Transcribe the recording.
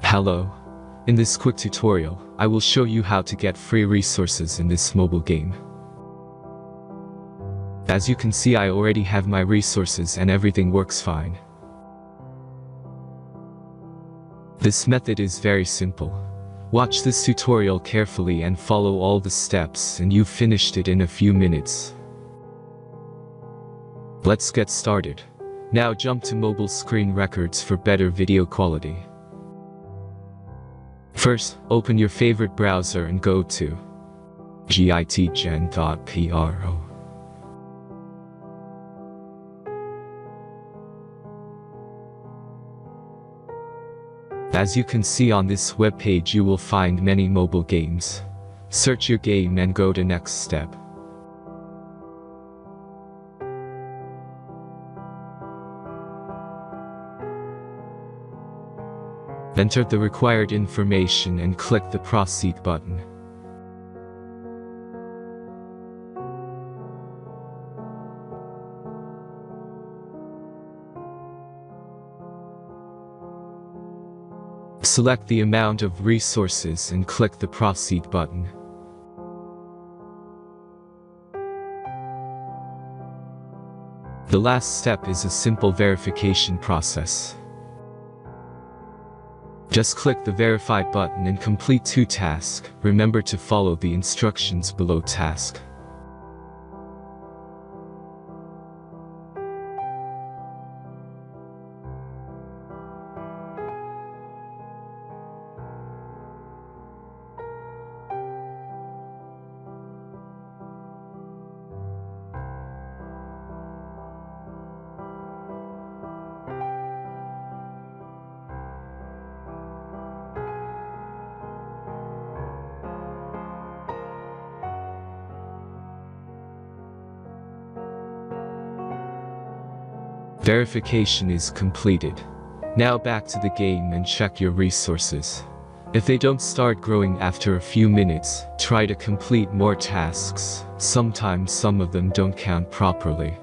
Hello. In this quick tutorial, I will show you how to get free resources in this mobile game. As you can see, I already have my resources and everything works fine. This method is very simple. Watch this tutorial carefully and follow all the steps and you've finished it in a few minutes. Let's get started. Now jump to mobile screen records for better video quality. First, open your favorite browser and go to gitgen.pro. As you can see on this web page, you will find many mobile games. Search your game and go to next step. Enter the required information and click the Proceed button. Select the amount of resources and click the Proceed button. The last step is a simple verification process. Just click the Verify button and complete 2 tasks. Remember to follow the instructions below task. Verification is completed. Now back to the game and check your resources. If they don't start growing after a few minutes, try to complete more tasks. Sometimes some of them don't count properly.